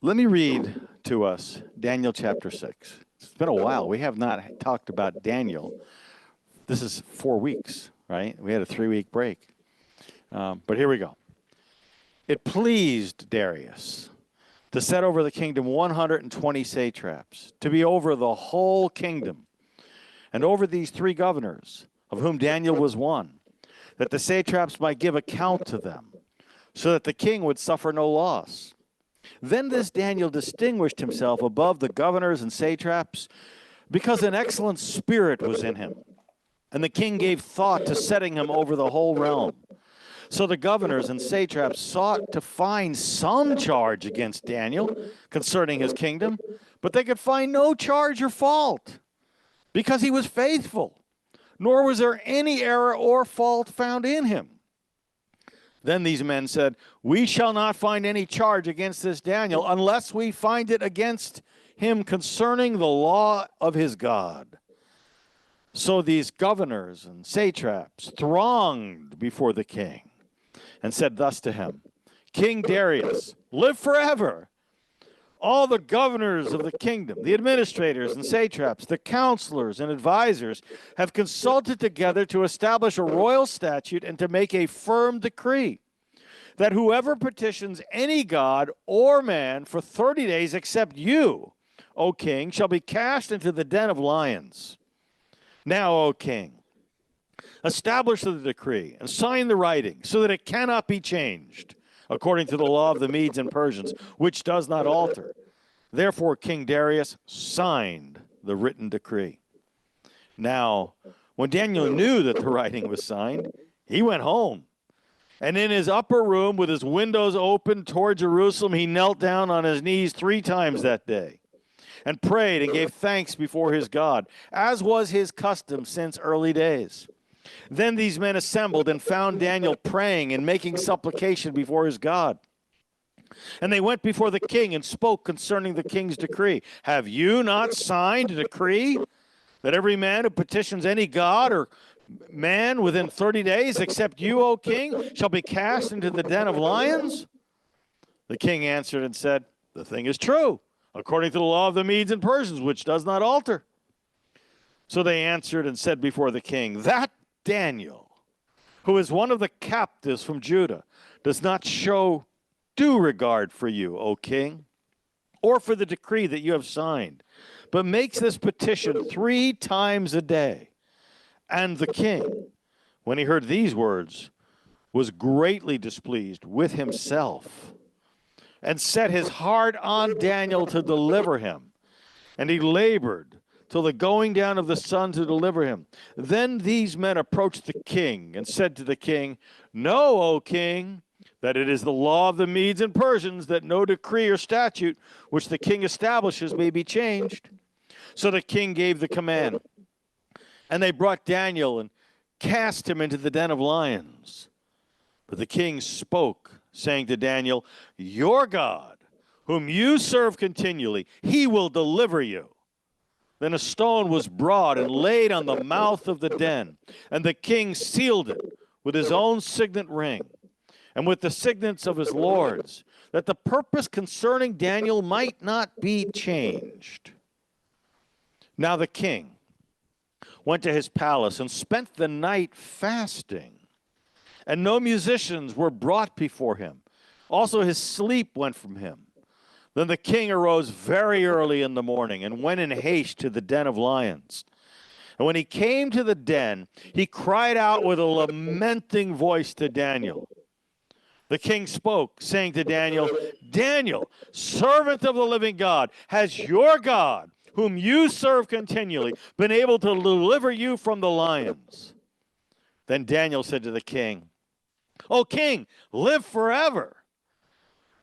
Let me read to us Daniel chapter 6. It's been a while. We have not talked about Daniel. This is 4 weeks, right? We had a 3-week break. But here we go. It pleased Darius to set over the kingdom 120 satraps, to be over the whole kingdom, and over these 3 governors, of whom Daniel was one, that the satraps might give account to them, so that the king would suffer no loss. Then this Daniel distinguished himself above the governors and satraps, because an excellent spirit was in him, and the king gave thought to setting him over the whole realm. So the governors and satraps sought to find some charge against Daniel concerning his kingdom, but they could find no charge or fault, because he was faithful, nor was there any error or fault found in him. Then these men said, "We shall not find any charge against this Daniel unless we find it against him concerning the law of his God." So these governors and satraps thronged before the king and said thus to him, "King Darius, live forever. All the governors of the kingdom, the administrators and satraps, the counselors and advisors have consulted together to establish a royal statute and to make a firm decree that whoever petitions any god or man for 30 days except you, O king, shall be cast into the den of lions. Now, O king, establish the decree and sign the writing so that it cannot be changed, according to the law of the Medes and Persians, which does not alter." Therefore, King Darius signed the written decree. Now, when Daniel knew that the writing was signed, he went home. And in his upper room, with his windows open toward Jerusalem, he knelt down on his knees 3 times that day and prayed and gave thanks before his God, as was his custom since early days. Then these men assembled and found Daniel praying and making supplication before his God. And they went before the king and spoke concerning the king's decree. "Have you not signed a decree that every man who petitions any god or man within 30 days, except you, O king, shall be cast into the den of lions?" The king answered and said, "The thing is true, according to the law of the Medes and Persians, which does not alter." So they answered and said before the king, "That Daniel, who is one of the captives from Judah, does not show due regard for you, O king, or for the decree that you have signed, but makes this petition 3 times a day." And the king, when he heard these words, was greatly displeased with himself, and set his heart on Daniel to deliver him. And he labored till the going down of the sun to deliver him. Then these men approached the king and said to the king, "Know, O king, that it is the law of the Medes and Persians that no decree or statute which the king establishes may be changed." So the king gave the command, and they brought Daniel and cast him into the den of lions. But the king spoke, saying to Daniel, "Your God, whom you serve continually, he will deliver you." Then a stone was brought and laid on the mouth of the den, and the king sealed it with his own signet ring and with the signets of his lords, that the purpose concerning Daniel might not be changed. Now the king went to his palace and spent the night fasting, and no musicians were brought before him. Also his sleep went from him. Then the king arose very early in the morning and went in haste to the den of lions. And when he came to the den, he cried out with a lamenting voice to Daniel. The king spoke, saying to Daniel, "Daniel, servant of the living God, has your God, whom you serve continually, been able to deliver you from the lions?" Then Daniel said to the king, "O king, live forever.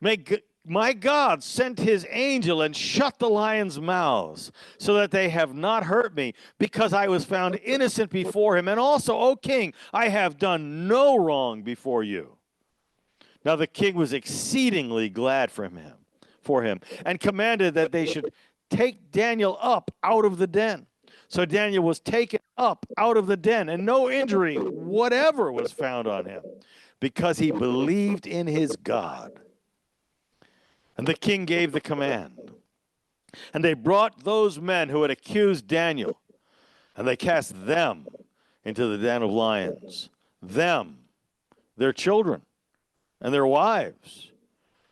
May my God sent his angel and shut the lions' mouths, so that they have not hurt me, because I was found innocent before him. And also, O king, I have done no wrong before you." Now the king was exceedingly glad for him, and commanded that they should take Daniel up out of the den. So Daniel was taken up out of the den, and no injury whatever was found on him, because he believed in his God. And the king gave the command. And they brought those men who had accused Daniel, and they cast them into the den of lions. Them, their children, and their wives.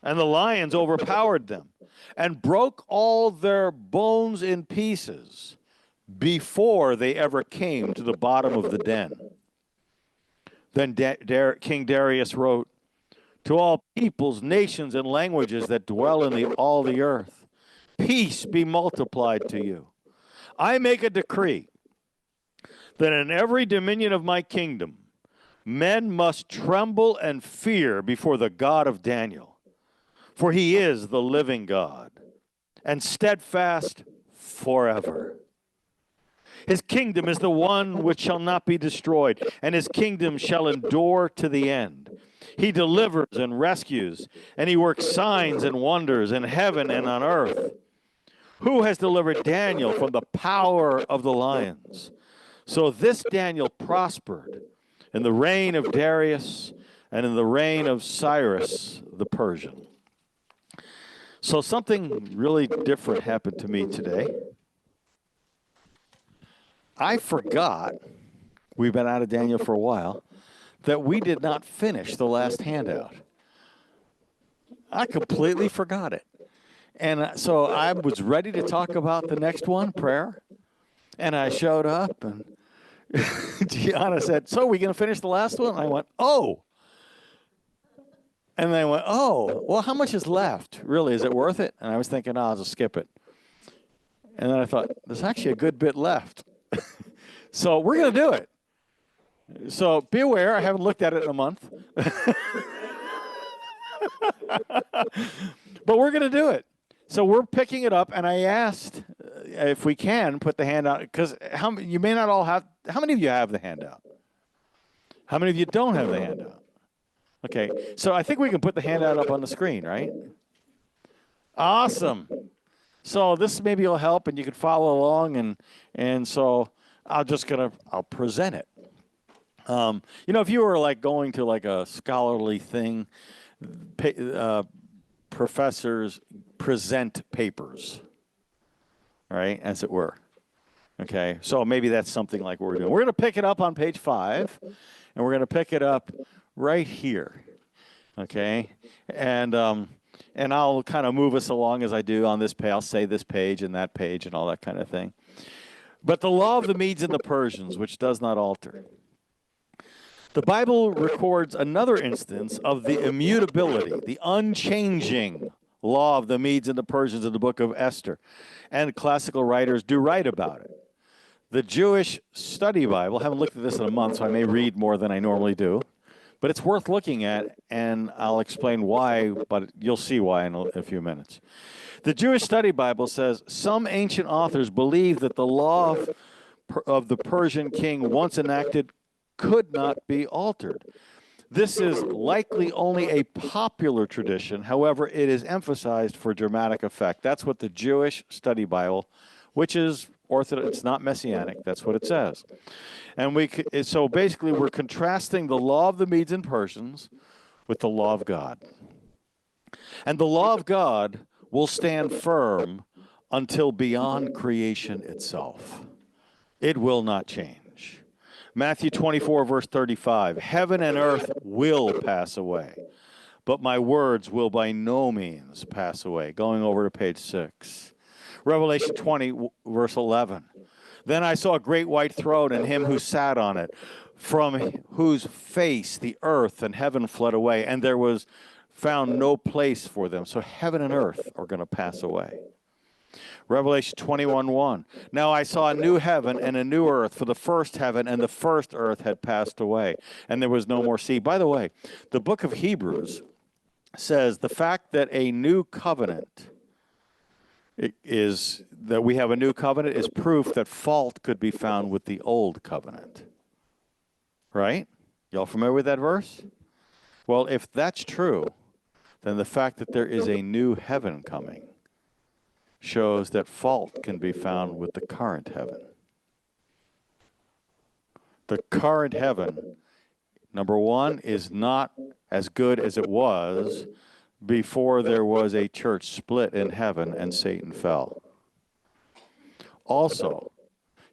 And the lions overpowered them, and broke all their bones in pieces before they ever came to the bottom of the den. Then King Darius wrote, to all peoples, nations, and languages that dwell in all the earth, peace be multiplied to you. I make a decree that in every dominion of my kingdom, men must tremble and fear before the God of Daniel, for he is the living God, and steadfast forever. His kingdom is the one which shall not be destroyed, and his kingdom shall endure to the end. He delivers and rescues, and he works signs and wonders in heaven and on earth. Who has delivered Daniel from the power of the lions? So this Daniel prospered in the reign of Darius and in the reign of Cyrus the Persian. So something really different happened to me today. I forgot, we've been out of Daniel for a while, that we did not finish the last handout. I completely forgot it. And so I was ready to talk about the next one, prayer. And I showed up, and Gianna said, so are we going to finish the last one? And I went, oh. And then I went, oh, well, how much is left? Really, is it worth it? And I was thinking, oh, I'll just skip it. And then I thought, there's actually a good bit left. So we're going to do it. So be aware, I haven't looked at it in a month. But we're going to do it. So we're picking it up, and I asked if we can put the handout, because you may not all have, how many of you have the handout? How many of you don't have the handout? Okay, so I think we can put the handout up on the screen, right? Awesome. So this maybe will help, and you can follow along, and so I'll present it. You know, if you were like going to like a scholarly thing, professors present papers, right, as it were. Okay, so maybe that's something like what we're doing. We're going to pick it up on page 5, and we're going to pick it up right here. Okay, and I'll kind of move us along as I do on this page. I'll say this page and that page and all that kind of thing. But the law of the Medes and the Persians, which does not alter. The Bible records another instance of the immutability, the unchanging law of the Medes and the Persians in the book of Esther. And classical writers do write about it. The Jewish Study Bible, I haven't looked at this in a month, so I may read more than I normally do. But it's worth looking at, and I'll explain why, but you'll see why in a few minutes. The Jewish Study Bible says, some ancient authors believe that the law of the Persian king once enacted could not be altered. This is likely only a popular tradition. However, it is emphasized for dramatic effect. That's what the Jewish Study Bible, which is Orthodox, it's not Messianic, that's what it says. And so basically we're contrasting the law of the Medes and Persians with the law of God. And the law of God will stand firm until beyond creation itself. It will not change. Matthew 24, verse 35, heaven and earth will pass away, but my words will by no means pass away. Going over to page 6. Revelation 20, verse 11. Then I saw a great white throne and him who sat on it, from whose face the earth and heaven fled away, and there was found no place for them. So heaven and earth are going to pass away. Revelation 21:1. Now I saw a new heaven and a new earth, for the first heaven and the first earth had passed away, and there was no more sea. By the way, the book of Hebrews says the fact that a new covenant is that we have a new covenant is proof that fault could be found with the old covenant. Right? Y'all familiar with that verse? Well, if that's true, then the fact that there is a new heaven coming shows that fault can be found with the current heaven. The current heaven, number one, is not as good as it was before there was a church split in heaven and Satan fell. Also,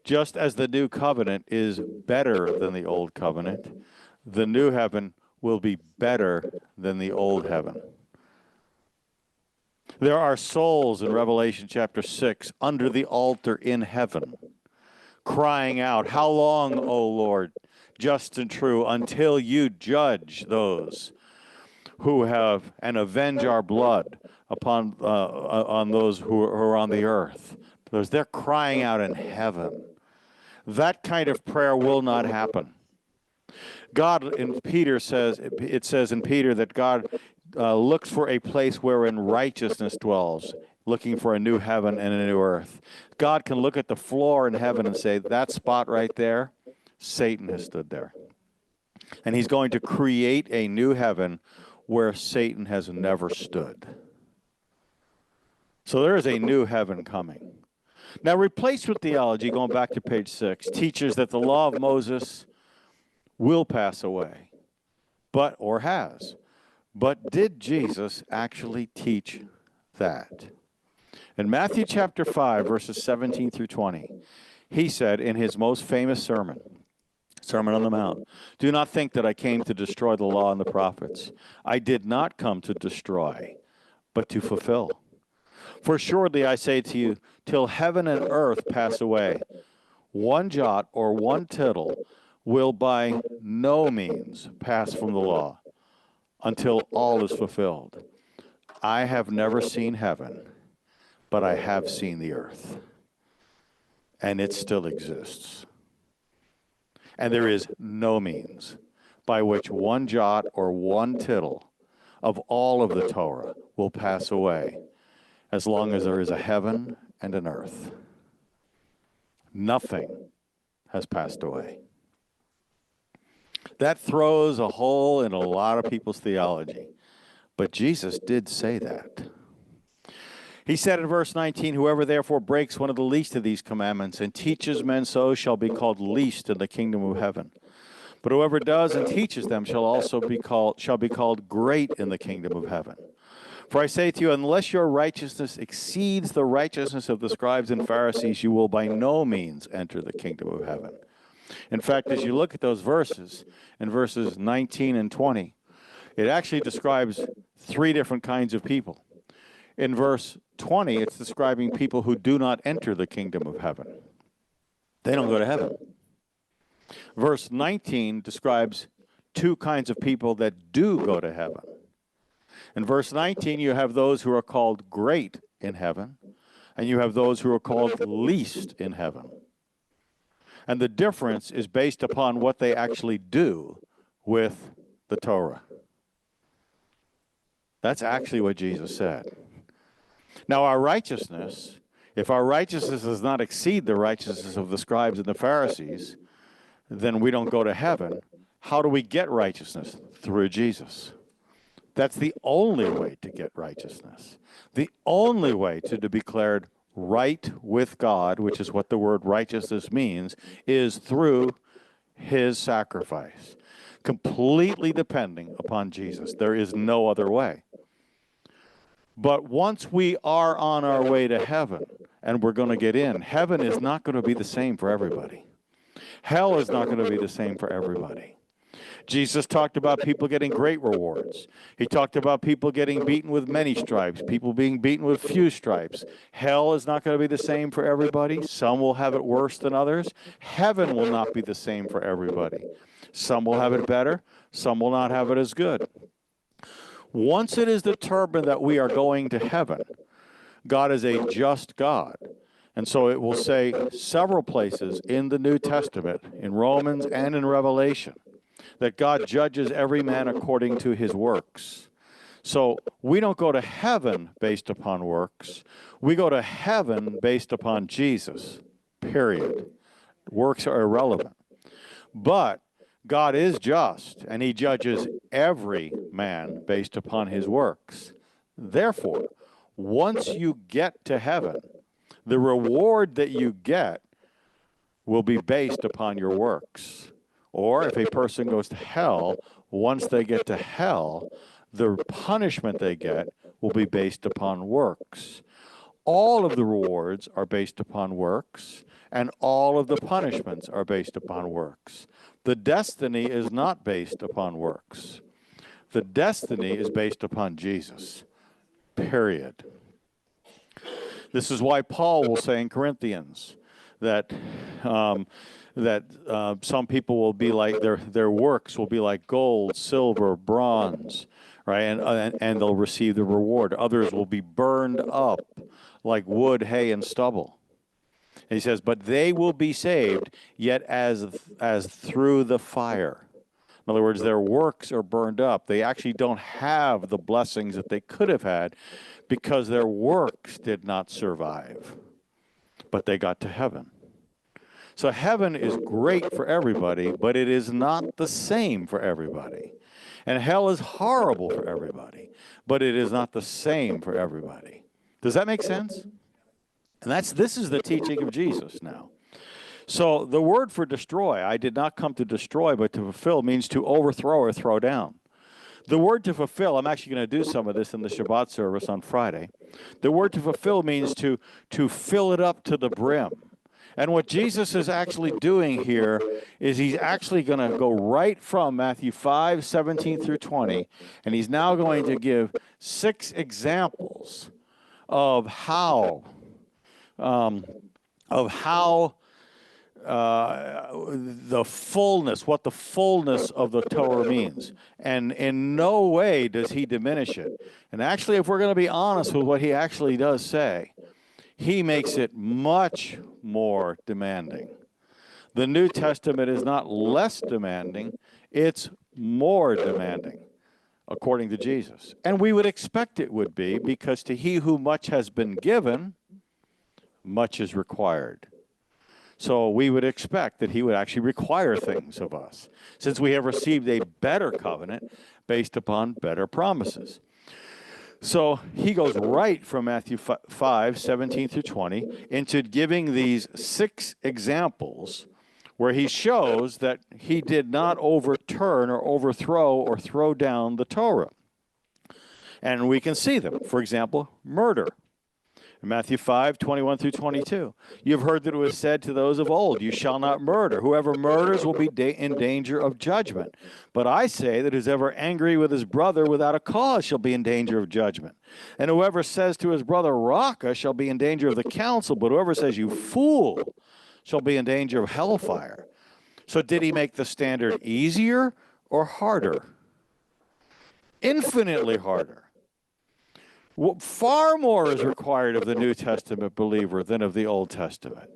just as the new covenant is better than the old covenant, the new heaven will be better than the old heaven. There are souls in Revelation chapter 6 under the altar in heaven, crying out, "How long, O Lord, just and true, until you judge those who have and avenge our blood upon on those who are on the earth?" Because they're crying out in heaven. That kind of prayer will not happen. God in Peter says, it says in Peter that God looks for a place wherein righteousness dwells, looking for a new heaven and a new earth. God can look at the floor in heaven and say, that spot right there, Satan has stood there. And he's going to create a new heaven where Satan has never stood. So there is a new heaven coming. Now, replacement theology, going back to page 6, teaches that the law of Moses will pass away, or has. But did Jesus actually teach that? In Matthew chapter 5, verses 17 through 20, he said in his most famous sermon, Sermon on the Mount, "Do not think that I came to destroy the law and the prophets. I did not come to destroy, but to fulfill. For surely I say to you, till heaven and earth pass away, one jot or one tittle will by no means pass from the law until all is fulfilled. I have never seen heaven, but I have seen the earth, and it still exists. And there is no means by which one jot or one tittle of all of the Torah will pass away as long as there is a heaven and an earth. Nothing has passed away." That throws a hole in a lot of people's theology, but Jesus did say that. He said in verse 19, "Whoever therefore breaks one of the least of these commandments and teaches men so shall be called least in the kingdom of heaven. But whoever does and teaches them shall be called great in the kingdom of heaven. For I say to you, unless your righteousness exceeds the righteousness of the scribes and Pharisees, you will by no means enter the kingdom of heaven." In fact, as you look at those verses, in verses 19 and 20, it actually describes three different kinds of people. In verse 20, it's describing people who do not enter the kingdom of heaven. They don't go to heaven. Verse 19 describes two kinds of people that do go to heaven. In verse 19, you have those who are called great in heaven, and you have those who are called least in heaven. And the difference is based upon what they actually do with the Torah. That's actually what Jesus said. Now, our righteousness, if our righteousness does not exceed the righteousness of the scribes and the Pharisees, then we don't go to heaven. How do we get righteousness? Through Jesus. That's the only way to get righteousness. The only way to be declared right with God, which is what the word righteousness means, is through his sacrifice, completely depending upon Jesus. There is no other way. But once we are on our way to heaven and we're going to get in, heaven is not going to be the same for everybody. Hell is not going to be the same for everybody. Jesus talked about people getting great rewards. He talked about people getting beaten with many stripes, people being beaten with few stripes. Hell is not going to be the same for everybody. Some will have it worse than others. Heaven will not be the same for everybody. Some will have it better. Some will not have it as good. Once it is determined that we are going to heaven, God is a just God. And so it will say several places in the New Testament, in Romans and in Revelation, that God judges every man according to his works. So we don't go to heaven based upon works. We go to heaven based upon Jesus, period. Works are irrelevant. But God is just, and he judges every man based upon his works. Therefore, once you get to heaven, the reward that you get will be based upon your works. Or if a person goes to hell, once they get to hell, the punishment they get will be based upon works. All of the rewards are based upon works, and all of the punishments are based upon works. The destiny is not based upon works. The destiny is based upon Jesus, period. This is why Paul will say in Corinthians that some people will be like, their works will be like gold, silver, bronze, right? And they'll receive the reward. Others will be burned up like wood, hay, and stubble. And he says, but they will be saved, yet as through the fire. In other words, their works are burned up. They actually don't have the blessings that they could have had because their works did not survive, but they got to heaven. So heaven is great for everybody, but it is not the same for everybody. And hell is horrible for everybody, but it is not the same for everybody. Does that make sense? And this is the teaching of Jesus now. So the word for destroy, I did not come to destroy, but to fulfill, means to overthrow or throw down. The word to fulfill, I'm actually going to do some of this in the Shabbat service on Friday. The word to fulfill means to fill it up to the brim. And what Jesus is actually doing here is he's actually going to go right from Matthew 5:17 through 20, and he's now going to give 6 examples of how the fullness, what the fullness of the Torah means. And in no way does he diminish it. And actually, if we're going to be honest with what he actually does say, he makes it much more demanding. The New Testament is not less demanding, it's more demanding, according to Jesus. And we would expect it would be, because to he who much has been given, much is required. So we would expect that he would actually require things of us, since we have received a better covenant based upon better promises. So he goes right from Matthew 5:17 through 20 into giving these 6 examples where he shows that he did not overturn or overthrow or throw down the Torah. And we can see them. For example, murder. In Matthew 5:21 through 22. You've heard that it was said to those of old, you shall not murder. Whoever murders will be in danger of judgment. But I say that who's ever angry with his brother without a cause shall be in danger of judgment. And whoever says to his brother, Raka, shall be in danger of the council. But whoever says, you fool, shall be in danger of hellfire. So did he make the standard easier or harder? Infinitely harder. Far more is required of the New Testament believer than of the Old Testament.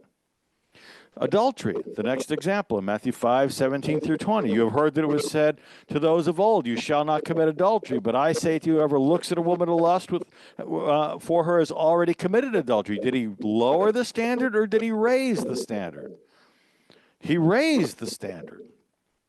Adultery, the next example in Matthew 5:17 through 20. You have heard that it was said to those of old, you shall not commit adultery. But I say to you, whoever looks at a woman to lust for her has already committed adultery. Did he lower the standard or did he raise the standard? He raised the standard.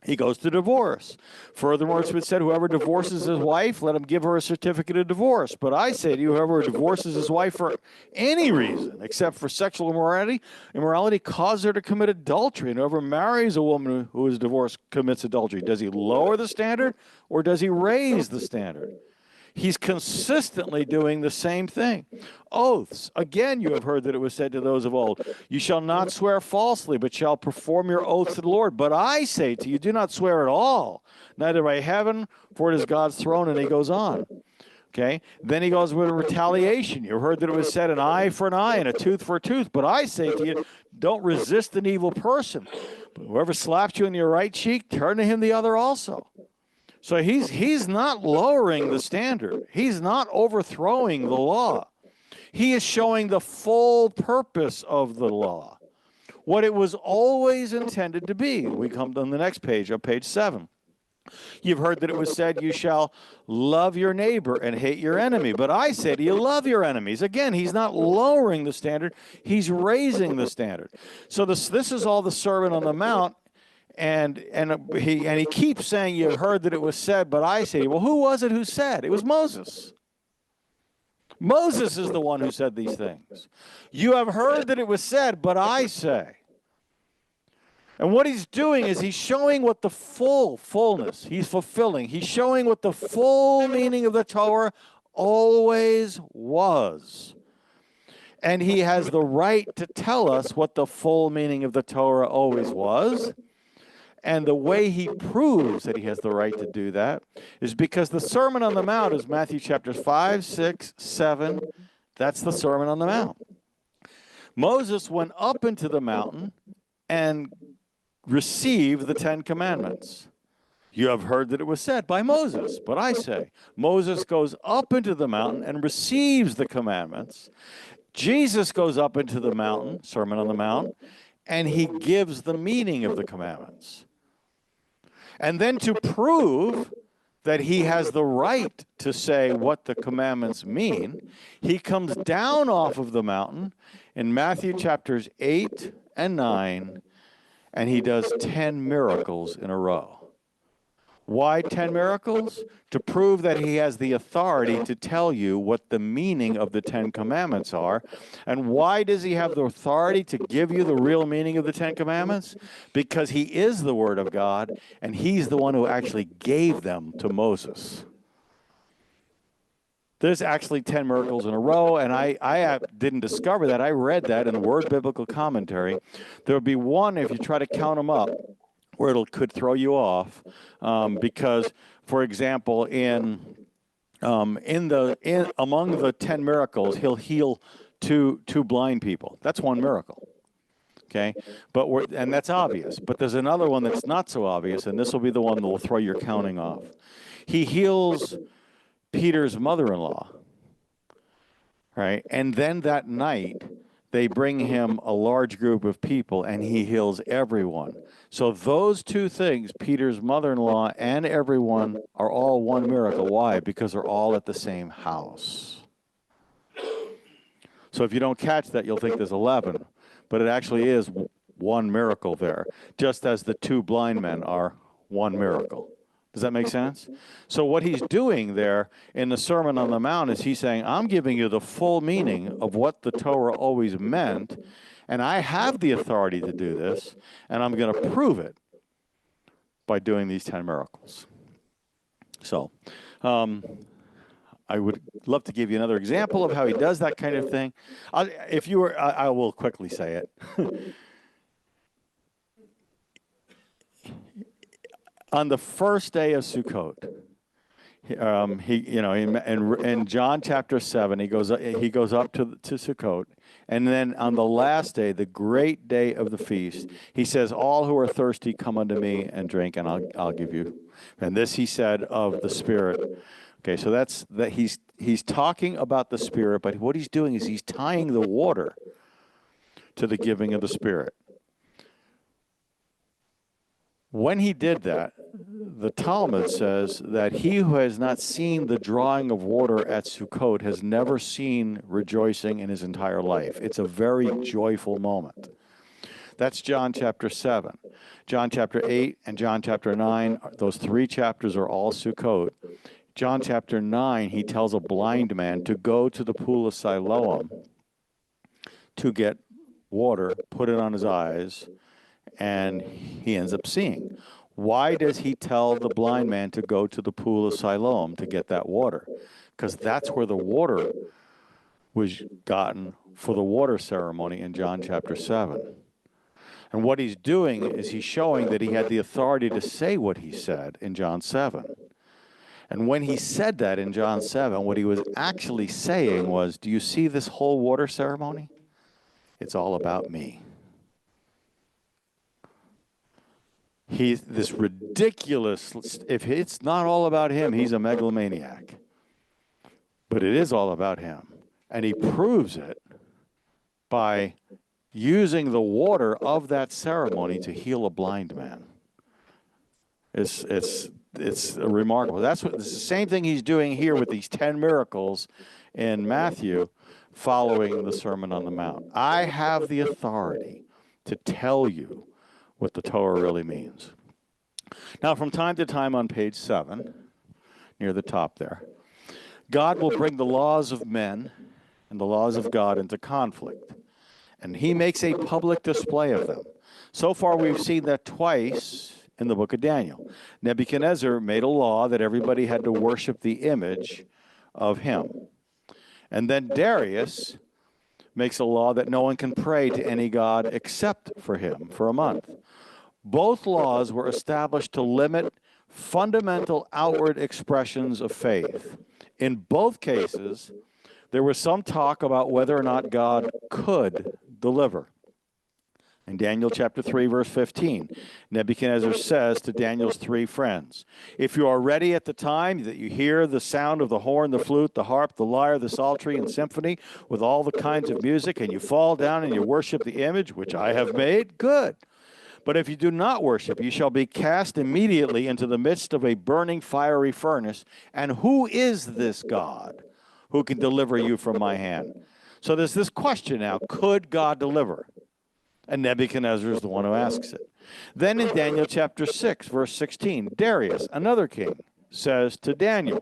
He goes to divorce. Furthermore, it's been said, whoever divorces his wife, let him give her a certificate of divorce. But I say to you, whoever divorces his wife for any reason, except for sexual immorality, causes her to commit adultery. And whoever marries a woman who is divorced commits adultery. Does he lower the standard or does he raise the standard? He's consistently doing the same thing. Oaths. Again, you have heard that it was said to those of old, you shall not swear falsely, but shall perform your oath to the Lord. But I say to you, do not swear at all, neither by heaven, for it is God's throne. And he goes on. Okay? Then he goes with retaliation. You heard that it was said, an eye for an eye and a tooth for a tooth. But I say to you, don't resist an evil person. But whoever slaps you in your right cheek, turn to him the other also. So he's not lowering the standard. He's not overthrowing the law. He is showing the full purpose of the law, what it was always intended to be. We come to the next page, on page 7. You've heard that it was said, you shall love your neighbor and hate your enemy. But I say to you, love your enemies. Again, he's not lowering the standard. He's raising the standard. So this is all the Sermon on the Mount. And he keeps saying, you heard that it was said, but I say, well, who was it who said? It was Moses. Moses is the one who said these things. You have heard that it was said, but I say. And what he's doing is he's showing what the fullness, he's fulfilling. He's showing what the full meaning of the Torah always was. And he has the right to tell us what the full meaning of the Torah always was. And the way he proves that he has the right to do that is because the Sermon on the Mount is Matthew chapters 5, 6, 7. That's the Sermon on the Mount. Moses went up into the mountain and received the 10 Commandments. You have heard that it was said by Moses, but I say, Moses goes up into the mountain and receives the commandments. Jesus goes up into the mountain, Sermon on the Mount, and he gives the meaning of the commandments. And then to prove that he has the right to say what the commandments mean, he comes down off of the mountain in Matthew chapters 8 and 9, and he does 10 miracles in a row. Why 10 miracles? To prove that he has the authority to tell you what the meaning of the 10 Commandments are. And why does he have the authority to give you the real meaning of the 10 Commandments? Because he is the Word of God, and he's the one who actually gave them to Moses. There's actually 10 miracles in a row, and I didn't discover that. I read that in the Word Biblical Commentary. There would be one, if you try to count them up, where it could throw you off, because, for example, among the 10 miracles, he'll heal two blind people. That's one miracle. Okay, and that's obvious. But there's another one that's not so obvious, and this will be the one that will throw your counting off. He heals Peter's mother-in-law, right? And then that night, they bring him a large group of people, and he heals everyone. So those two things, Peter's mother-in-law and everyone, are all one miracle. Why? Because they're all at the same house. So if you don't catch that, you'll think there's 11. But it actually is one miracle there, just as the two blind men are one miracle. Does that make sense? So what he's doing there in the Sermon on the Mount is he's saying, I'm giving you the full meaning of what the Torah always meant, and I have the authority to do this, and I'm going to prove it by doing these 10 miracles. So I would love to give you another example of how he does that kind of thing. I will quickly say it. On the first day of Sukkot, in John chapter 7, he goes up to Sukkot, and then on the last day, the great day of the feast, he says, "All who are thirsty, come unto me and drink, and I'll give you." And this he said of the Spirit. Okay, so that's that he's talking about the Spirit, but what he's doing is he's tying the water to the giving of the Spirit. When he did that, the Talmud says that he who has not seen the drawing of water at Sukkot has never seen rejoicing in his entire life. It's a very joyful moment. That's John chapter 7. John chapter 8 and John chapter 9, those three chapters are all Sukkot. John chapter 9, he tells a blind man to go to the pool of Siloam to get water, put it on his eyes, and he ends up seeing. Why does he tell the blind man to go to the pool of Siloam to get that water? Because that's where the water was gotten for the water ceremony in John chapter 7. And what he's doing is he's showing that he had the authority to say what he said in John 7. And when he said that in John 7, what he was actually saying was, do you see this whole water ceremony? It's all about me. He's this ridiculous, if it's not all about him, he's a megalomaniac. But it is all about him. And he proves it by using the water of that ceremony to heal a blind man. It's remarkable. It's the same thing he's doing here with these 10 miracles in Matthew following the Sermon on the Mount. I have the authority to tell you what the Torah really means. Now, from time to time on page 7, near the top there, God will bring the laws of men and the laws of God into conflict, and he makes a public display of them. So far, we've seen that twice in the book of Daniel. Nebuchadnezzar made a law that everybody had to worship the image of him. And then Darius makes a law that no one can pray to any god except for him for a month. Both laws were established to limit fundamental outward expressions of faith. In both cases, there was some talk about whether or not God could deliver. In Daniel chapter 3, verse 15, Nebuchadnezzar says to Daniel's three friends, "If you are ready at the time that you hear the sound of the horn, the flute, the harp, the lyre, the psaltery, and symphony, with all the kinds of music, and you fall down and you worship the image which I have made, good. But if you do not worship, you shall be cast immediately into the midst of a burning fiery furnace. And who is this God who can deliver you from my hand?" So there's this question now, could God deliver? And Nebuchadnezzar is the one who asks it. Then in Daniel chapter 6, verse 16, Darius, another king, says to Daniel,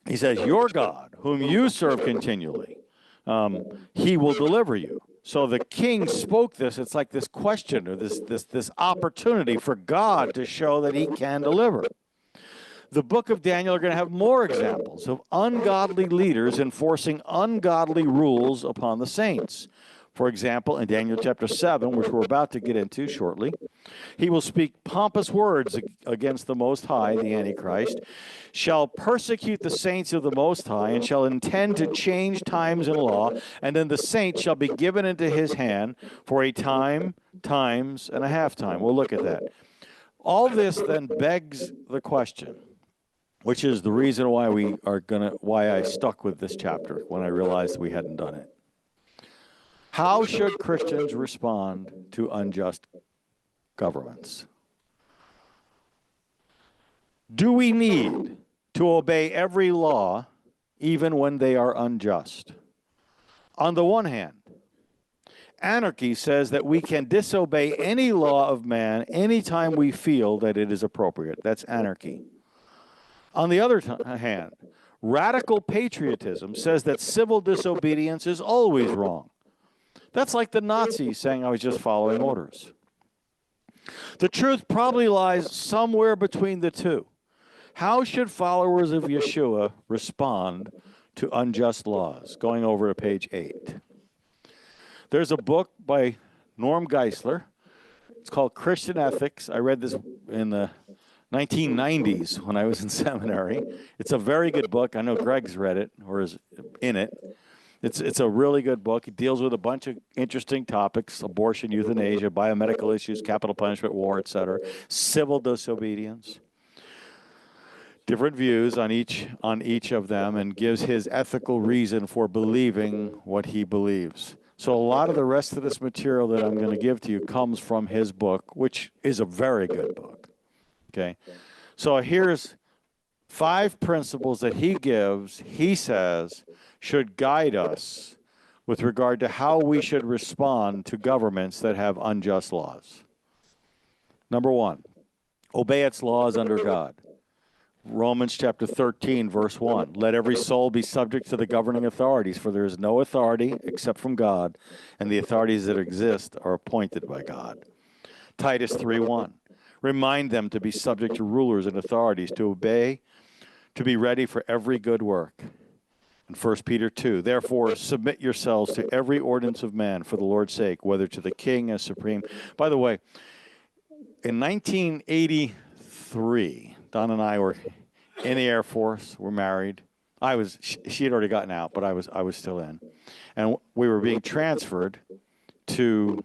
he says, "Your God, whom you serve continually, he will deliver you." So the king spoke this. It's like this question or this opportunity for God to show that he can deliver. The book of Daniel are going to have more examples of ungodly leaders enforcing ungodly rules upon the saints. For example, in Daniel chapter 7, which we're about to get into shortly, he will speak pompous words against the Most High, the Antichrist, shall persecute the saints of the Most High, and shall intend to change times and law, and then the saints shall be given into his hand for a time, times, and a half time. We'll look at that. All this then begs the question, which is the reason why why I stuck with this chapter when I realized we hadn't done it. How should Christians respond to unjust governments? Do we need to obey every law, even when they are unjust? On the one hand, anarchy says that we can disobey any law of man anytime we feel that it is appropriate. That's anarchy. On the other hand, radical patriotism says that civil disobedience is always wrong. That's like the Nazis saying I was just following orders. The truth probably lies somewhere between the two. How should followers of Yeshua respond to unjust laws? Going over to page 8. There's a book by Norm Geisler. It's called Christian Ethics. I read this in the 1990s when I was in seminary. It's a very good book. I know Greg's read it or is in it. It's a really good book. It deals with a bunch of interesting topics: abortion, euthanasia, biomedical issues, capital punishment, war, etc., civil disobedience. Different views on each of them, and gives his ethical reason for believing what he believes. So a lot of the rest of this material that I'm going to give to you comes from his book, which is a very good book. Okay, so here's 5 principles that he gives, he says, should guide us with regard to how we should respond to governments that have unjust laws. Number 1, obey its laws under God. Romans chapter 13, verse 1, let every soul be subject to the governing authorities, for there is no authority except from God, and the authorities that exist are appointed by God. Titus 3:1, remind them to be subject to rulers and authorities, to obey, to be ready for every good work. And 1 Peter 2, therefore submit yourselves to every ordinance of man for the Lord's sake, whether to the king as supreme. By the way, in 1983, Don and I were in the Air Force, we're married. She had already gotten out, but I was still in. And we were being transferred from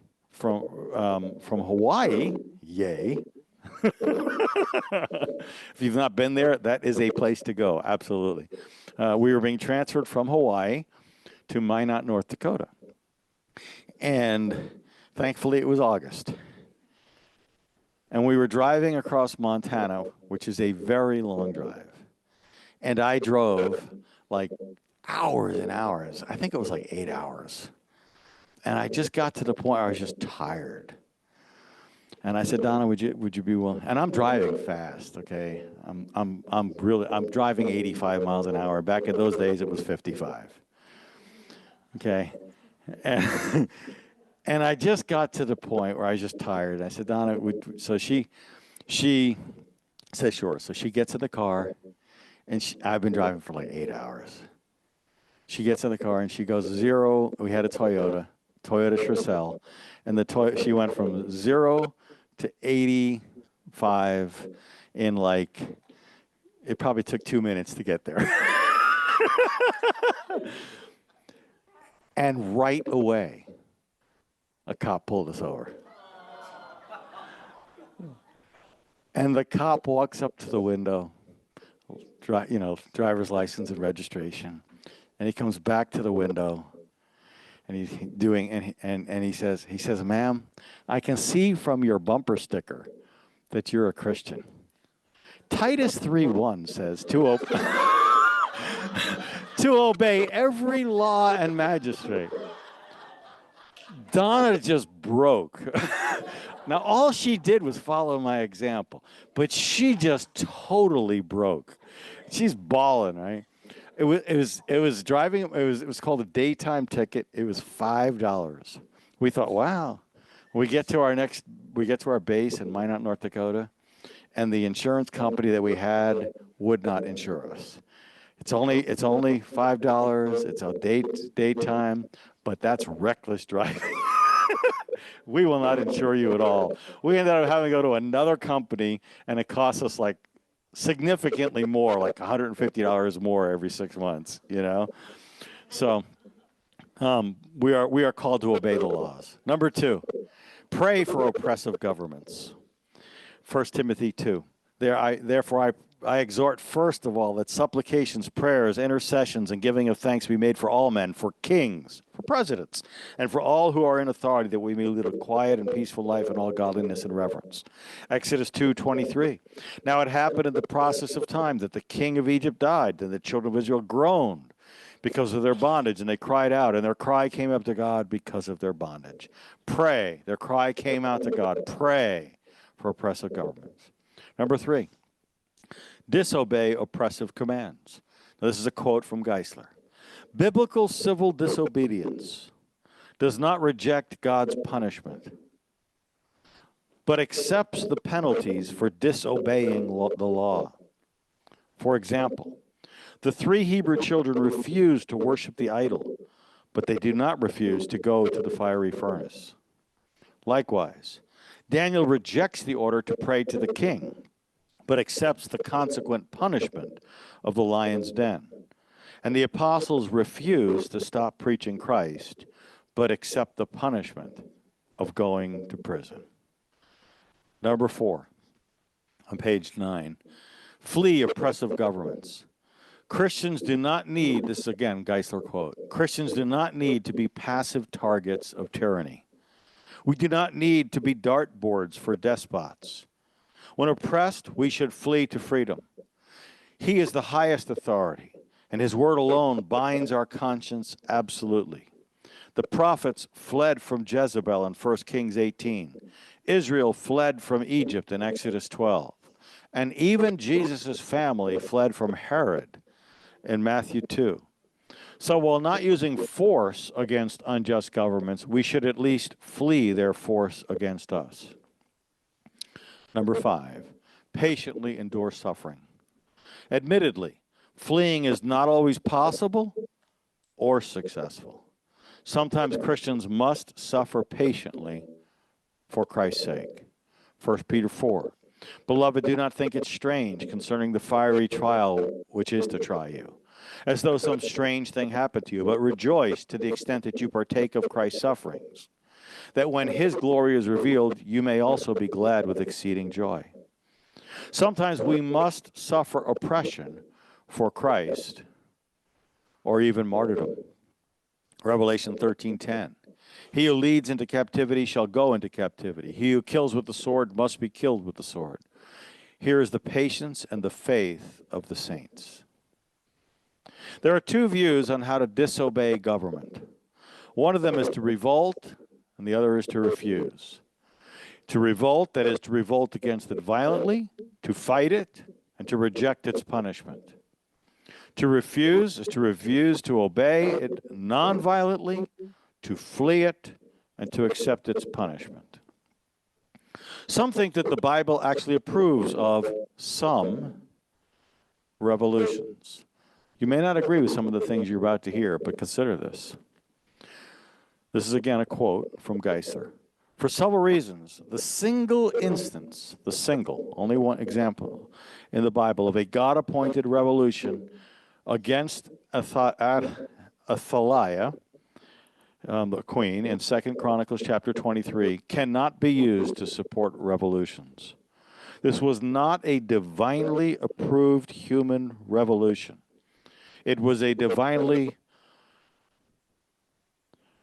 Hawaii, yay. If you've not been there, that is a place to go, absolutely. We were being transferred from Hawaii to Minot, North Dakota. And thankfully it was August. And we were driving across Montana, which is a very long drive. And I drove like hours and hours. I think it was like 8 hours. And I just got to the point where I was just tired. And I said, Donna, would you be willing? And I'm driving fast, okay? I'm driving 85 miles an hour. Back in those days, it was 55. Okay, And I just got to the point where I was just tired. I said, Donna, so she said, sure. So she gets in the car, and I've been driving for like 8 hours. She gets in the car, and she goes, 0. We had a Toyota Tercel, and she went from 0 to 85 in like, it probably took 2 minutes to get there. And right away, a cop pulled us over. And the cop walks up to the window, driver's license and registration. And he comes back to the window, and he's doing, and he says, ma'am, I can see from your bumper sticker that you're a Christian. Titus 3:1 says to obey every law and magistrate. Donna just broke. Now, all she did was follow my example, but she just totally broke. She's bawling, right? It was driving. It was called a daytime ticket. It was $5. We thought, wow. We get to our base in Minot, North Dakota, and the insurance company that we had would not insure us. It's only $5. It's a daytime, but that's reckless driving. We will not insure you at all. We ended up having to go to another company, and it cost us like significantly more, like $150 more every 6 months. So we are called to obey the laws. Number 2, pray for oppressive governments. 1 Timothy 2. Therefore I exhort first of all that supplications, prayers, intercessions, and giving of thanks be made for all men, for kings, for presidents, and for all who are in authority, that we may lead a quiet and peaceful life in all godliness and reverence. Exodus 2:23. Now it happened in the process of time that the king of Egypt died, and the children of Israel groaned because of their bondage, and they cried out, and their cry came up to God because of their bondage. Pray. Their cry came out to God. Pray for oppressive governments. Number 3. Disobey oppressive commands. Now, this is a quote from Geisler. Biblical civil disobedience does not reject God's punishment, but accepts the penalties for disobeying the law. For example, the 3 Hebrew children refused to worship the idol, but they do not refuse to go to the fiery furnace. Likewise, Daniel rejects the order to pray to the king, but accepts the consequent punishment of the lion's den. And the apostles refuse to stop preaching Christ, but accept the punishment of going to prison. Number 4, on page 9, flee oppressive governments. Christians do not need, this is again Geisler quote, Christians do not need to be passive targets of tyranny. We do not need to be dartboards for despots. When oppressed, we should flee to freedom. He is the highest authority, and his word alone binds our conscience absolutely. The prophets fled from Jezebel in 1 Kings 18. Israel fled from Egypt in Exodus 12. And even Jesus' family fled from Herod in Matthew 2. So while not using force against unjust governments, we should at least flee their force against us. Number 5, patiently endure suffering. Admittedly, fleeing is not always possible or successful. Sometimes Christians must suffer patiently for Christ's sake. 1 Peter 4. Beloved, do not think it strange concerning the fiery trial which is to try you, as though some strange thing happened to you, but rejoice to the extent that you partake of Christ's sufferings, that when his glory is revealed, you may also be glad with exceeding joy. Sometimes we must suffer oppression for Christ, or even martyrdom. Revelation 13:10. He who leads into captivity shall go into captivity. He who kills with the sword must be killed with the sword. Here is the patience and the faith of the saints. There are 2 views on how to disobey government. One of them is to revolt, and the other is to refuse. To revolt, that is to revolt against it violently, to fight it, and to reject its punishment. To refuse is to refuse to obey it non-violently, to flee it, and to accept its punishment. Some think that the Bible actually approves of some revolutions. You may not agree with some of the things you're about to hear, but consider this. This is again a quote from Geisler. For several reasons, the single instance, only one example in the Bible of a God-appointed revolution against Athaliah, the queen, in 2 Chronicles chapter 23, cannot be used to support revolutions. This was not a divinely approved human revolution. It was a divinely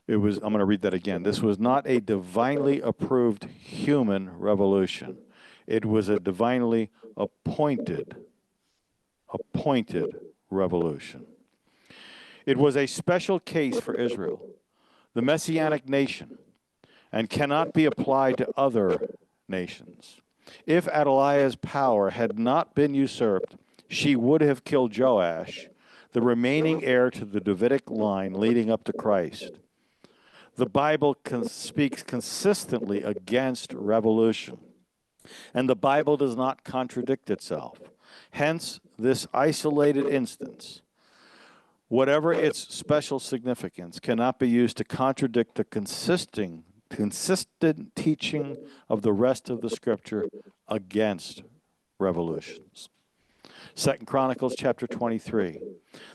I'm going to read that again. This was not a divinely approved human revolution. It was a divinely appointed revolution. It was a special case for Israel, the Messianic nation, and cannot be applied to other nations. If Athaliah's power had not been usurped, she would have killed Joash, the remaining heir to the Davidic line leading up to Christ. The Bible speaks consistently against revolution, and the Bible does not contradict itself. Hence, this isolated instance, whatever its special significance, cannot be used to contradict the consistent teaching of the rest of the Scripture against revolutions. 2 Chronicles chapter 23.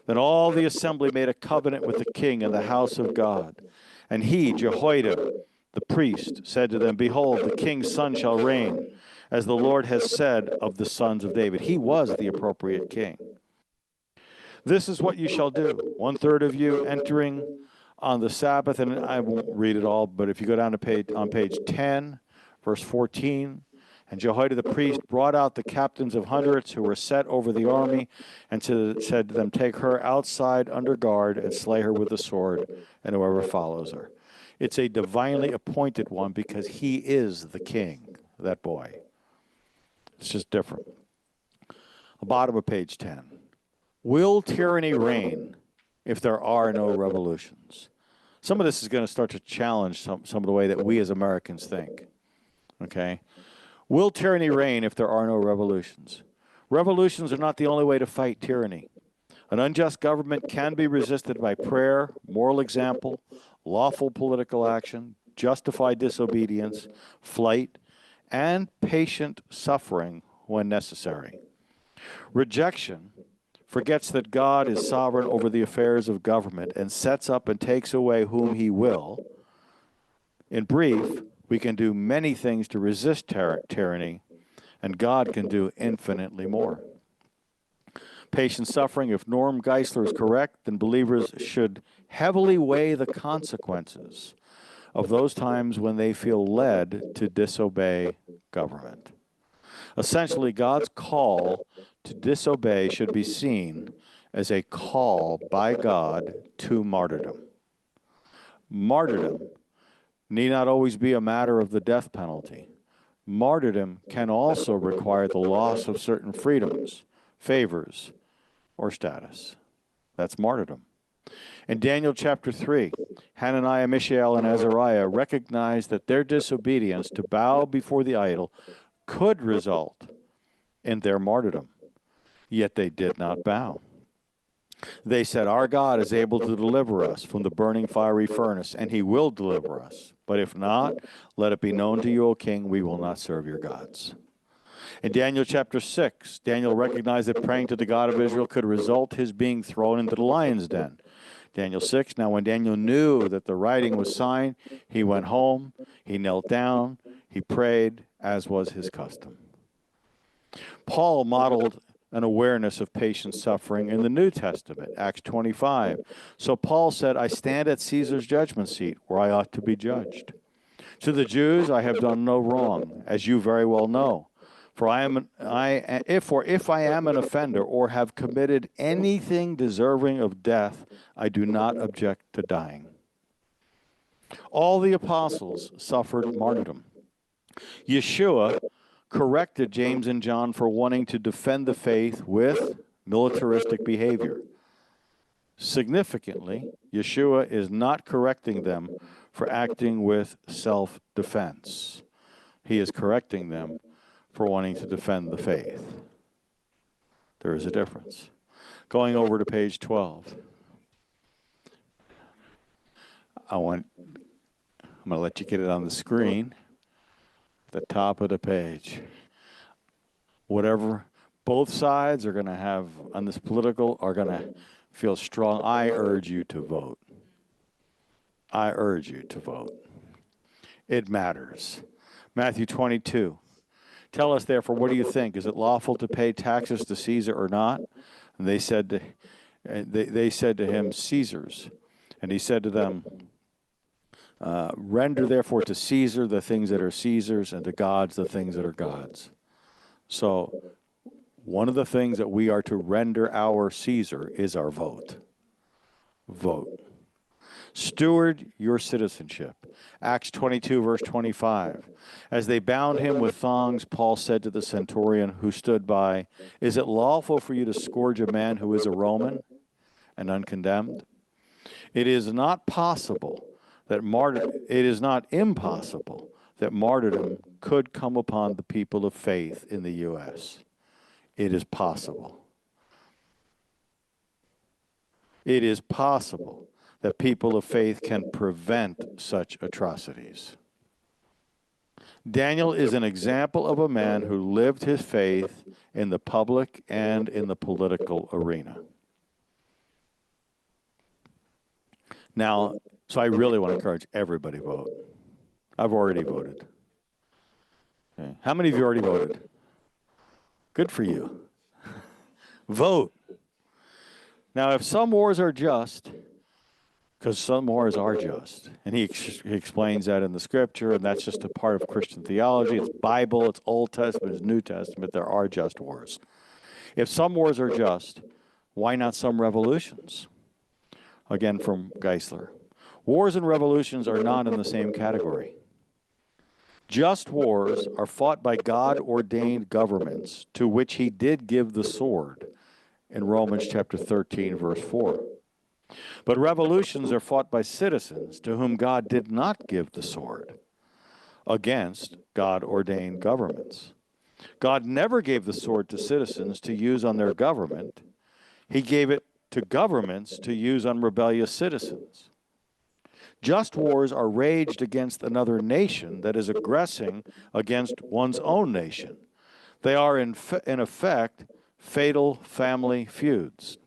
Then all the assembly made a covenant with the king in the house of God. And he, Jehoiada, the priest, said to them, Behold, the king's son shall reign, as the Lord has said of the sons of David. He was the appropriate king. This is what you shall do. 1/3 of you entering on the Sabbath, and I won't read it all, but if you go down to page 10, verse 14, and Jehoiada the priest brought out the captains of hundreds who were set over the army, and said to them, Take her outside under guard and slay her with the sword, and whoever follows her. It's a divinely appointed one because he is the king, that boy. It's just different. The bottom of page 10. Will tyranny reign if there are no revolutions? Some of this is going to start to challenge some of the way that we as Americans think. Okay? Will tyranny reign if there are no revolutions? Revolutions are not the only way to fight tyranny. An unjust government can be resisted by prayer, moral example, lawful political action, justified disobedience, flight, and patient suffering when necessary. Rejection forgets that God is sovereign over the affairs of government and sets up and takes away whom he will. In brief, we can do many things to resist tyranny, and God can do infinitely more. Patient suffering, if Norm Geisler is correct, then believers should heavily weigh the consequences of those times when they feel led to disobey government. Essentially, God's call to disobey should be seen as a call by God to martyrdom. Martyrdom need not always be a matter of the death penalty. Martyrdom can also require the loss of certain freedoms, favors, or status. That's martyrdom. In Daniel chapter 3, Hananiah, Mishael, and Azariah recognized that their disobedience to bow before the idol could result in their martyrdom, yet they did not bow. They said, Our God is able to deliver us from the burning fiery furnace, and he will deliver us. But if not, let it be known to you, O king, we will not serve your gods. In Daniel chapter 6, Daniel recognized that praying to the God of Israel could result his being thrown into the lion's den. Daniel 6, now when Daniel knew that the writing was signed, he went home, he knelt down, he prayed, as was his custom. Paul modeled an awareness of patient suffering in the New Testament, Acts 25. So Paul said, I stand at Caesar's judgment seat, where I ought to be judged. To the Jews I have done no wrong, as you very well know. For if I am an offender or have committed anything deserving of death, I do not object to dying. All the apostles suffered martyrdom. Yeshua corrected James and John for wanting to defend the faith with militaristic behavior. Significantly, Yeshua is not correcting them for acting with self-defense. He is correcting them for wanting to defend the faith. There is a difference. Going over to page 12. I'm going to let you get it on the screen, the top of the page. Whatever both sides are going to have on this political are going to feel strong. I urge you to vote. I urge you to vote. It matters. Matthew 22. Tell us, therefore, what do you think? Is it lawful to pay taxes to Caesar or not? And they said to him, Caesar's. And he said to them, render therefore to Caesar the things that are Caesar's, and to God's the things that are God's. So one of the things that we are to render our Caesar is our vote. Vote. Steward your citizenship. Acts 22, verse 25. As they bound him with thongs, Paul said to the centurion who stood by, is it lawful for you to scourge a man who is a Roman and uncondemned? It is not impossible that martyrdom could come upon the people of faith in the U.S. It is possible. It is possible that people of faith can prevent such atrocities. Daniel is an example of a man who lived his faith in the public and in the political arena. Now, so I really want to encourage everybody to vote. I've already voted. Okay. How many of you already voted? Good for you. Vote. Now, if some wars are just, because some wars are just, and he explains that in the scripture, and that's just a part of Christian theology. It's Bible, it's Old Testament, it's New Testament. There are just wars. If some wars are just, why not some revolutions? Again, from Geisler. Wars and revolutions are not in the same category. Just wars are fought by God-ordained governments, to which he did give the sword, in Romans chapter 13, verse 4. But revolutions are fought by citizens to whom God did not give the sword, against God-ordained governments. God never gave the sword to citizens to use on their government. He gave it to governments to use on rebellious citizens. Just wars are waged against another nation that is aggressing against one's own nation. They are, in effect, fatal family feuds.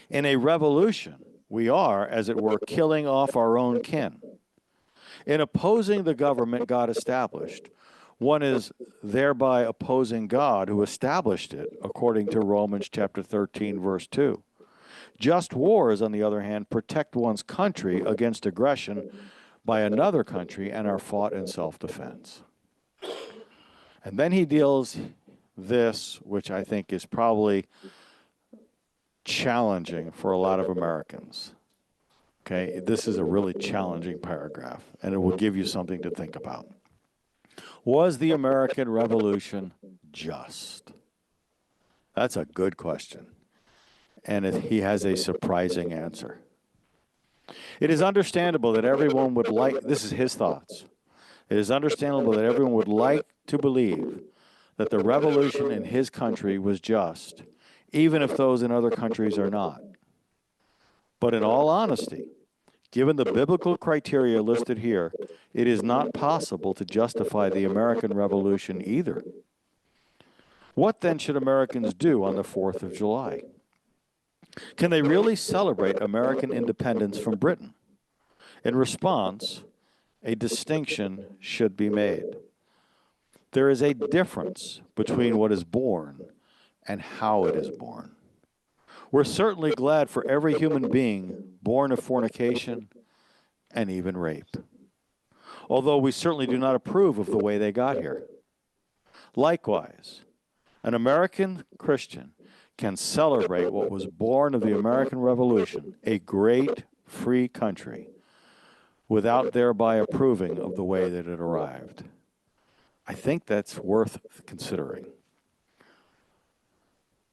In a revolution, we are, as it were, killing off our own kin. In opposing the government God established, one is thereby opposing God who established it, according to Romans chapter 13, verse 2. Just wars, on the other hand, protect one's country against aggression by another country and are fought in self-defense. And then he deals this, which I think is probably challenging for a lot of Americans. Okay, this is a really challenging paragraph, and it will give you something to think about. Was the American Revolution just? That's a good question. And he has a surprising answer. It is understandable that everyone would like, this is his thoughts. It is understandable that everyone would like to believe that the revolution in his country was just, even if those in other countries are not. But in all honesty, given the biblical criteria listed here, it is not possible to justify the American Revolution either. What then should Americans do on the 4th of July? Can they really celebrate American independence from Britain? In response, a distinction should be made. There is a difference between what is born and how it is born. We're certainly glad for every human being born of fornication and even rape, although we certainly do not approve of the way they got here. Likewise, an American Christian can celebrate what was born of the American Revolution, a great free country, without thereby approving of the way that it arrived. I think that's worth considering,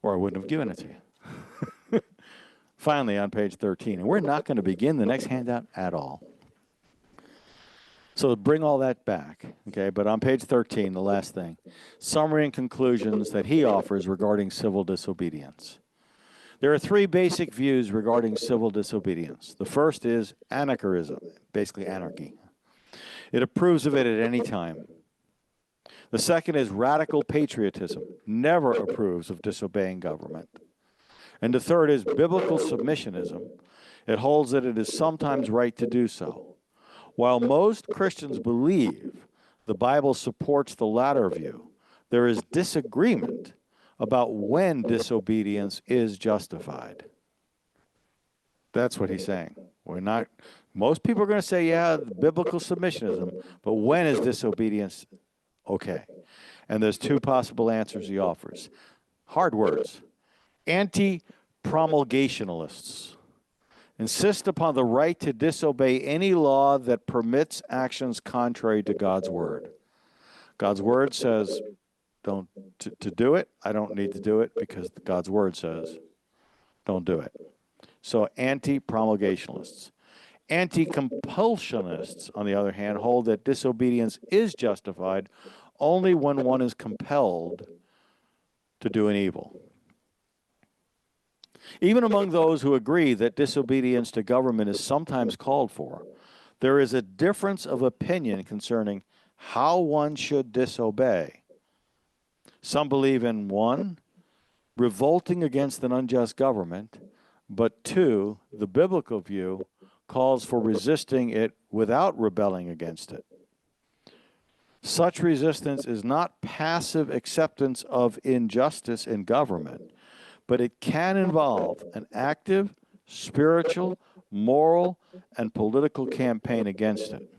or I wouldn't have given it to you. Finally, on page 13. And we're not going to begin the next handout at all. So bring all that back, okay? But on page 13, the last thing, summary and conclusions that he offers regarding civil disobedience. There are three basic views regarding civil disobedience. The first is anarchism, basically anarchy. It approves of it at any time. The second is radical patriotism, never approves of disobeying government. And the third is biblical submissionism. It holds that it is sometimes right to do so. While most Christians believe the Bible supports the latter view, there is disagreement about when disobedience is justified. That's what he's saying. Most people are going to say, yeah, biblical submissionism, but when is disobedience okay? And there's two possible answers he offers. Hard words. Anti-promulgationalists insist upon the right to disobey any law that permits actions contrary to God's word. God's word says to do it. I don't need to do it because God's word says don't do it. So anti-promulgationalists. Anti-compulsionists, on the other hand, hold that disobedience is justified only when one is compelled to do an evil. Even among those who agree that disobedience to government is sometimes called for, there is a difference of opinion concerning how one should disobey. Some believe in 1, revolting against an unjust government, but 2, the biblical view calls for resisting it without rebelling against it. Such resistance is not passive acceptance of injustice in government, but it can involve an active, spiritual, moral, and political campaign against it.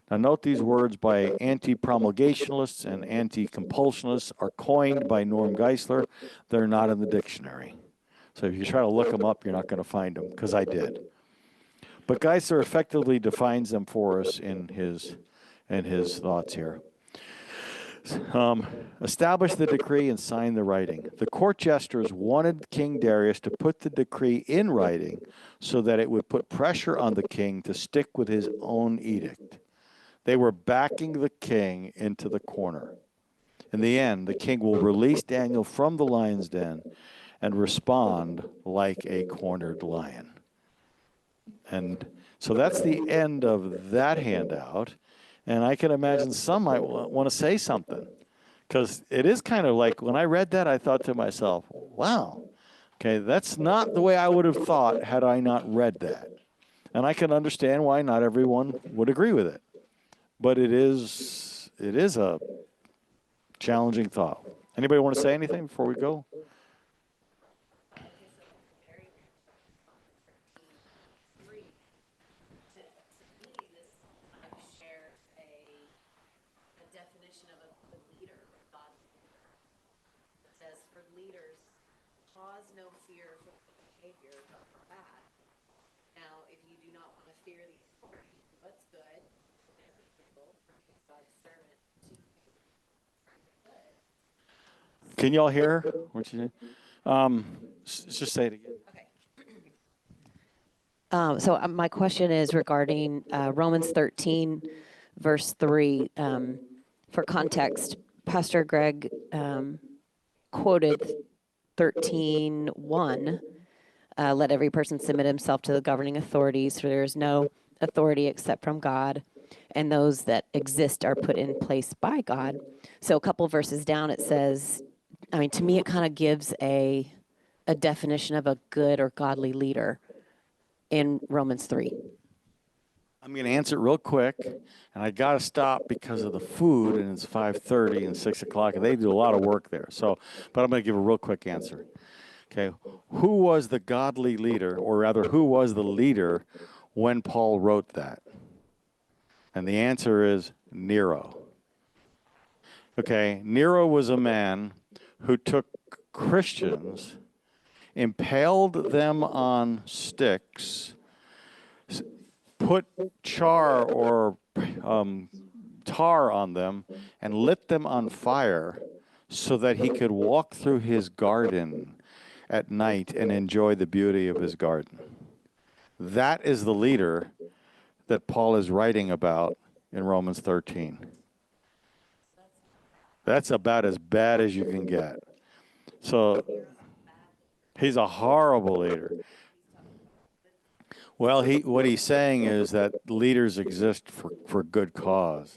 Now note these words by anti-promulgationalists and anti-compulsionists are coined by Norm Geisler. They're not in the dictionary. So if you try to look them up, you're not going to find them, because I did. But Geisler effectively defines them for us in his thoughts here. Establish the decree and sign the writing. The court jesters wanted King Darius to put the decree in writing so that it would put pressure on the king to stick with his own edict. They were backing the king into the corner. In the end, the king will release Daniel from the lion's den and respond like a cornered lion. And so that's the end of that handout. And I can imagine some might want to say something, because it is kind of like when I read that, I thought to myself, wow, okay, that's not the way I would have thought had I not read that. And I can understand why not everyone would agree with it. But it is a challenging thought. Anybody want to say anything before we go? Can y'all hear what you do? Just say it again. Okay. So my question is regarding Romans 13, verse 3. For context, Pastor Greg quoted 13:1. Let every person submit himself to the governing authorities, for there is no authority except from God, and those that exist are put in place by God. So a couple verses down, it says, I mean, to me, it kind of gives a definition of a good or godly leader in Romans 3. I'm going to answer it real quick, and I got to stop because of the food, and it's 5:30 and 6 o'clock, and they do a lot of work there. So, but I'm going to give a real quick answer. Okay, who was the godly leader, or rather, who was the leader when Paul wrote that? And the answer is Nero. Okay, Nero was a man who took Christians, impaled them on sticks, put char or tar on them, and lit them on fire so that he could walk through his garden at night and enjoy the beauty of his garden. That is the leader that Paul is writing about in Romans 13. That's about as bad as you can get. So he's a horrible leader. Well, what he's saying is that leaders exist for good cause.